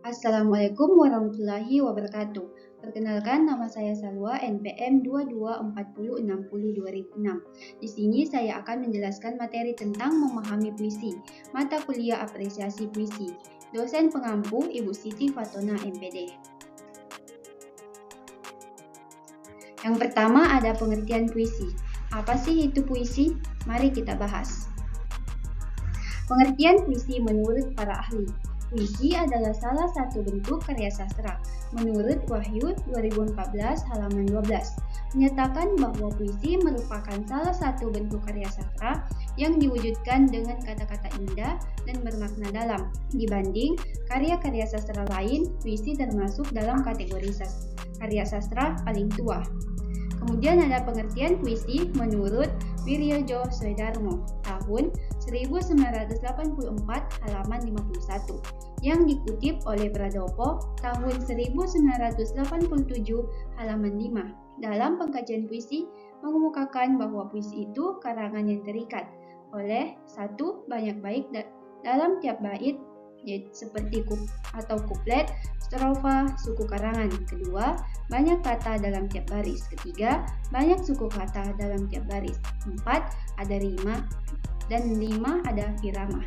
Assalamualaikum warahmatullahi wabarakatuh. Perkenalkan, nama saya Salwa, NPM 2240602006. Di sini saya akan menjelaskan materi tentang memahami puisi, mata kuliah apresiasi puisi. Dosen pengampu Ibu Siti Fatona, MPD. Yang pertama ada pengertian puisi. Apa sih itu puisi? Mari kita bahas. Pengertian puisi menurut para ahli. Puisi adalah salah satu bentuk karya sastra. Menurut Wahyu 2014 halaman 12, menyatakan bahwa puisi merupakan salah satu bentuk karya sastra yang diwujudkan dengan kata-kata indah dan bermakna dalam. Dibanding karya-karya sastra lain, puisi termasuk dalam kategori karya sastra paling tua. Kemudian ada pengertian puisi menurut Wiryojo Soedarmo tahun 1984 halaman 51 yang dikutip oleh Pradopo tahun 1987 halaman 5. Dalam pengkajian puisi mengemukakan bahwa puisi itu karangan yang terikat oleh satu banyak bait dalam tiap bait seperti kuplet, strofa, suku karangan. Kedua, banyak kata dalam tiap baris. Ketiga, banyak suku kata dalam tiap baris. 4, ada rima. Dan 5, ada irama.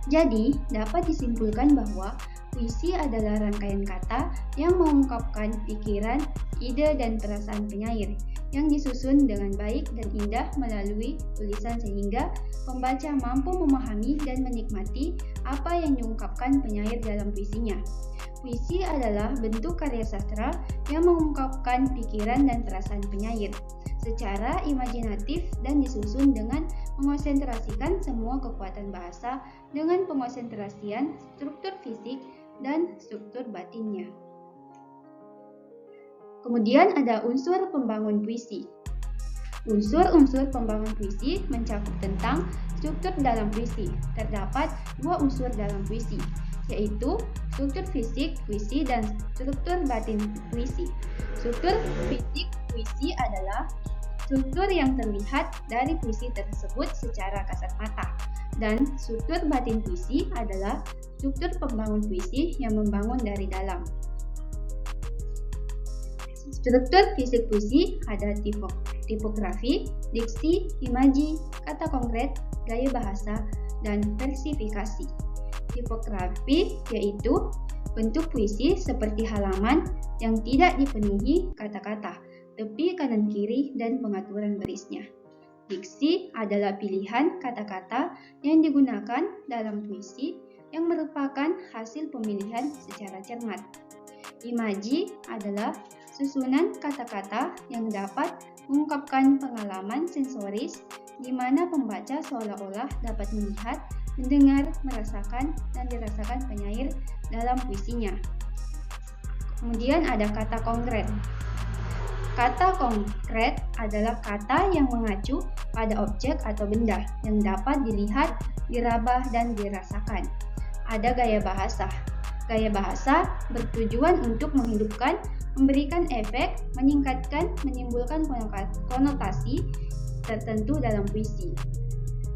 Jadi, dapat disimpulkan bahwa puisi adalah rangkaian kata yang mengungkapkan pikiran, ide, dan perasaan penyair yang disusun dengan baik dan indah melalui tulisan sehingga pembaca mampu memahami dan menikmati apa yang diungkapkan penyair dalam puisinya. Puisi adalah bentuk karya sastra yang mengungkapkan pikiran dan perasaan penyair secara imajinatif dan disusun dengan mengonsentrasikan semua kekuatan bahasa dengan pengonsentrasian struktur fisik dan struktur batinnya. Kemudian ada unsur pembangun puisi. Unsur-unsur pembangun puisi mencakup tentang struktur dalam puisi. Terdapat dua unsur dalam puisi, yaitu struktur fisik puisi dan struktur batin puisi. Struktur fisik puisi adalah struktur yang terlihat dari puisi tersebut secara kasat mata, dan struktur batin puisi adalah struktur pembangun puisi yang membangun dari dalam. Struktur fisik puisi ada tipografi, diksi, imaji, kata konkret, gaya bahasa, dan versifikasi. Tipografi yaitu bentuk puisi seperti halaman yang tidak dipenuhi kata-kata, tepi kanan kiri, dan pengaturan barisnya. Diksi adalah pilihan kata-kata yang digunakan dalam puisi yang merupakan hasil pemilihan secara cermat. Imaji adalah susunan kata-kata yang dapat mengungkapkan pengalaman sensoris di mana pembaca seolah-olah dapat melihat, mendengar, merasakan, dan dirasakan penyair dalam puisinya. Kemudian ada kata konkret. Kata konkret adalah kata yang mengacu pada objek atau benda yang dapat dilihat, diraba, dan dirasakan. Ada gaya bahasa. Gaya bahasa bertujuan untuk menghidupkan, memberikan efek, meningkatkan, menimbulkan konotasi tertentu dalam puisi.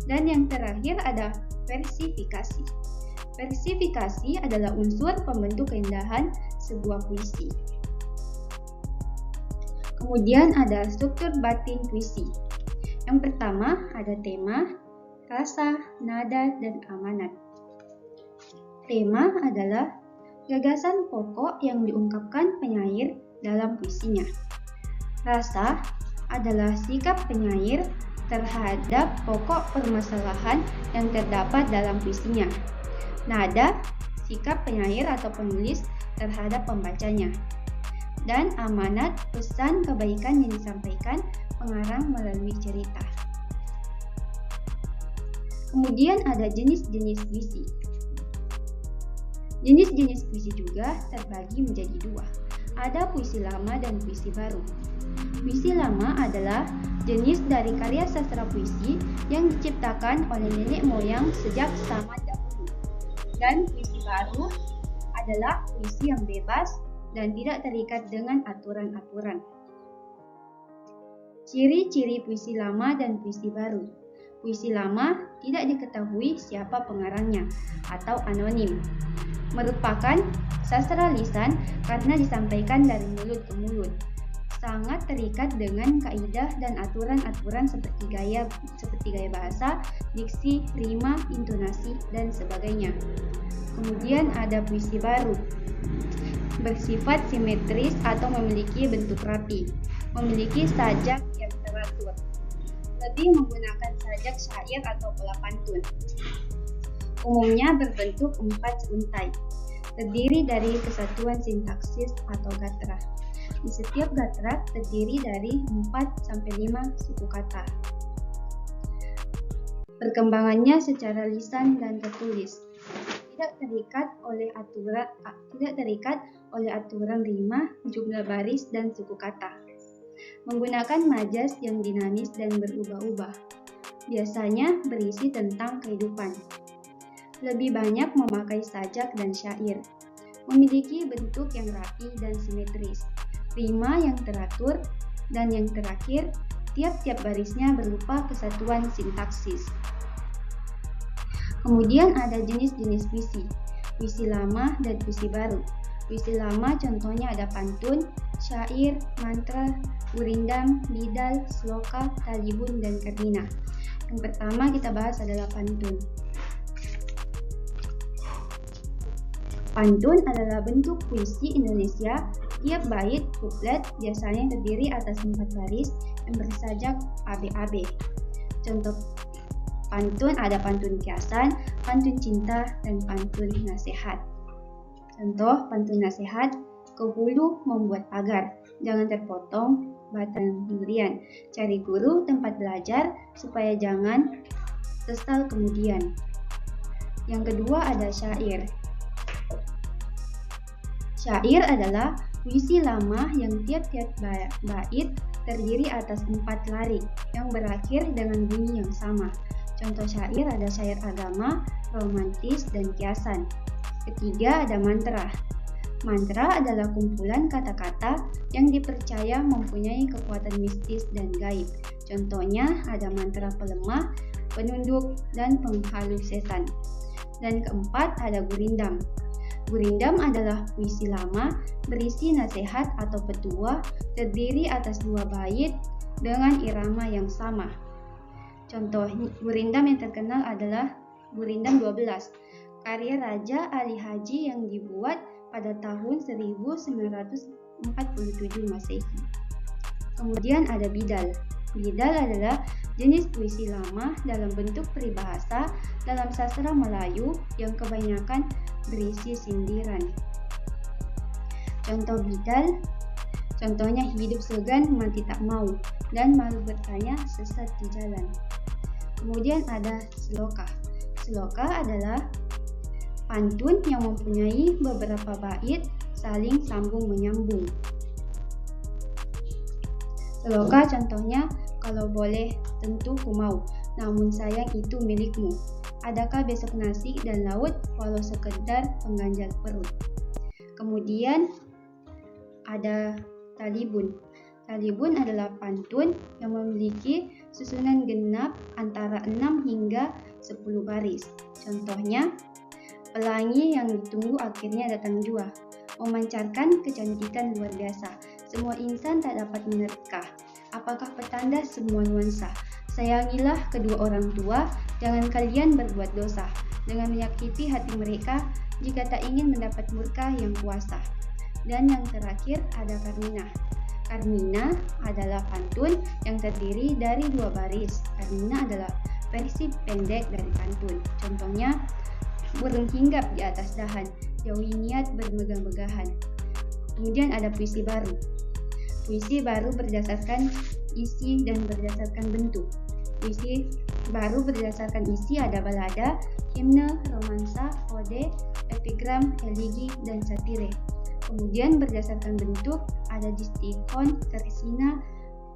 Dan yang terakhir ada versifikasi. Versifikasi adalah unsur pembentuk keindahan sebuah puisi. Kemudian ada struktur batin puisi. Yang pertama ada tema, rasa, nada, dan amanat. Tema adalah gagasan pokok yang diungkapkan penyair dalam puisinya. Rasa adalah sikap penyair terhadap pokok permasalahan yang terdapat dalam puisinya. Nada, sikap penyair atau penulis terhadap pembacanya. Dan amanat, pesan kebaikan yang disampaikan pengarang melalui cerita. Kemudian ada jenis-jenis puisi. Jenis-jenis puisi juga terbagi menjadi dua. Ada puisi lama dan puisi baru. Puisi lama adalah jenis dari karya sastra puisi yang diciptakan oleh nenek moyang sejak zaman dahulu. Dan puisi baru adalah puisi yang bebas dan tidak terikat dengan aturan-aturan. Ciri-ciri puisi lama dan puisi baru. Puisi lama tidak diketahui siapa pengarangnya atau anonim. Merupakan sastra lisan karena disampaikan dari mulut ke mulut. Sangat terikat dengan kaidah dan aturan-aturan seperti gaya bahasa, diksi, rima, intonasi, dan sebagainya. Kemudian ada puisi baru. Bersifat simetris atau memiliki bentuk rapi, memiliki sajak yang teratur, lebih menggunakan sajak syair atau pola pantun. Umumnya berbentuk 4 untai, terdiri dari kesatuan sintaksis atau gatra. Di setiap gatra terdiri dari 4-5 suku kata. Perkembangannya secara lisan dan tertulis, tidak terikat oleh aturan rima, jumlah baris, dan suku kata. Menggunakan majas yang dinamis dan berubah-ubah. Biasanya berisi tentang kehidupan. Lebih banyak memakai sajak dan syair. Memiliki bentuk yang rapi dan simetris. Rima yang teratur, dan yang terakhir, tiap-tiap barisnya berupa kesatuan sintaksis. Kemudian ada jenis-jenis puisi, puisi lama dan puisi baru. Puisi lama contohnya ada pantun, syair, mantra, gurindam, bidal, sloka, talibun, dan karmina. Yang pertama kita bahas adalah pantun. Pantun adalah bentuk puisi Indonesia. Tiap bait kuplet biasanya terdiri atas 4 baris yang bersajak AB-AB. Contoh pantun ada pantun kiasan, pantun cinta, dan pantun nasihat. Contoh pantun nasihat, ke hulu membuat pagar, jangan terpotong batang durian. Cari guru tempat belajar supaya jangan sesal kemudian. Yang kedua ada syair. Syair adalah puisi lama yang tiap-tiap bait terdiri atas 4 larik yang berakhir dengan bunyi yang sama. Contoh syair ada syair agama, romantis, dan kiasan. Ketiga ada mantra. Mantra adalah kumpulan kata-kata yang dipercaya mempunyai kekuatan mistis dan gaib. Contohnya ada mantra pelemah, penunduk, dan penghalus setan. Dan keempat ada gurindam. Gurindam adalah puisi lama berisi nasihat atau petua, terdiri atas 2 bait dengan irama yang sama. Contoh gurindam yang terkenal adalah Gurindam 12, karya Raja Ali Haji yang dibuat pada tahun 1947 Masehi. Kemudian ada bidal. Bidal adalah jenis puisi lama dalam bentuk peribahasa dalam sastra Melayu yang kebanyakan berisi sindiran. Contoh bidal, contohnya hidup segan mati tak mau, dan malu bertanya sesat di jalan. Kemudian ada sloka. Sloka adalah pantun yang mempunyai beberapa bait saling sambung menyambung. Sloka contohnya, kalau boleh tentu ku mau, namun sayang itu milikmu. Adakah besok nasi dan laut, walau sekedar pengganjal perut. Kemudian ada talibun. Talibun adalah pantun yang memiliki susunan genap antara 6 hingga 10 baris. Contohnya, pelangi yang ditunggu akhirnya datang jua, memancarkan kecantikan luar biasa. Semua insan tak dapat menerka. Apakah petanda semua nuansa? Sayangilah kedua orang tua, jangan kalian berbuat dosa, dengan menyakiti hati mereka jika tak ingin mendapat murka yang kuasa. Dan yang terakhir ada karmina. Karmina adalah pantun yang terdiri dari 2 baris. Karmina adalah versi pendek dari pantun. Contohnya, burung hinggap di atas dahan, jauhi niat bermegah-megahan. Kemudian ada puisi baru. Puisi baru berdasarkan isi dan berdasarkan bentuk. Puisi baru berdasarkan isi ada balada, himne, romansa, ode, epigram, elegi, dan satire. Kemudian berdasarkan bentuk ada distikon, tersina,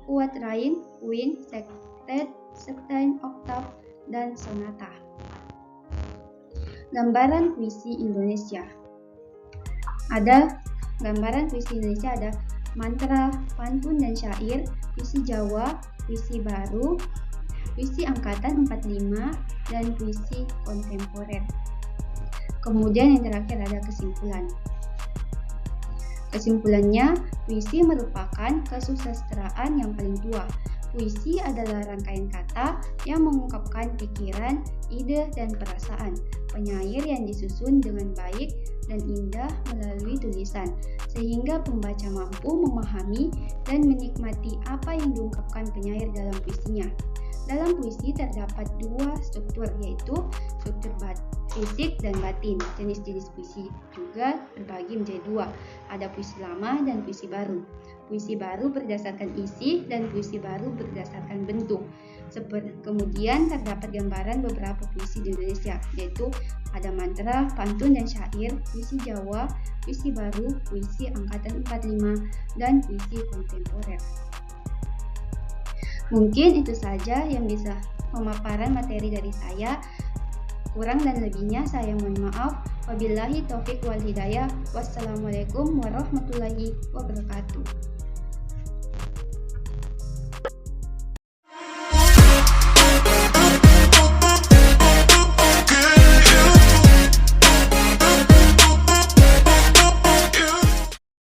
quatrain, quint, sektet, septain, oktav, dan sonata. Gambaran puisi Indonesia. Ada gambaran puisi Indonesia ada mantra, pantun dan syair, puisi Jawa, puisi baru, puisi angkatan 45, dan puisi kontemporer. Kemudian yang terakhir ada kesimpulan. Kesimpulannya, puisi merupakan kesusastraan yang paling tua. Puisi adalah rangkaian kata yang mengungkapkan pikiran, ide, dan perasaan penyair yang disusun dengan baik dan indah melalui tulisan, sehingga pembaca mampu memahami dan menikmati apa yang diungkapkan penyair dalam puisinya. Dalam puisi terdapat dua struktur, yaitu struktur fisik dan batin. Jenis-jenis puisi juga terbagi menjadi dua, ada puisi lama dan puisi baru. Puisi baru berdasarkan isi dan puisi baru berdasarkan bentuk. Kemudian terdapat gambaran beberapa puisi di Indonesia, yaitu ada mantra, pantun dan syair, puisi Jawa, puisi baru, puisi angkatan 45, dan puisi kontemporer. Mungkin itu saja yang bisa pemaparan materi dari saya. Kurang dan lebihnya saya mohon maaf. Wabillahi taufik wal hidayah. Wassalamualaikum warahmatullahi wabarakatuh.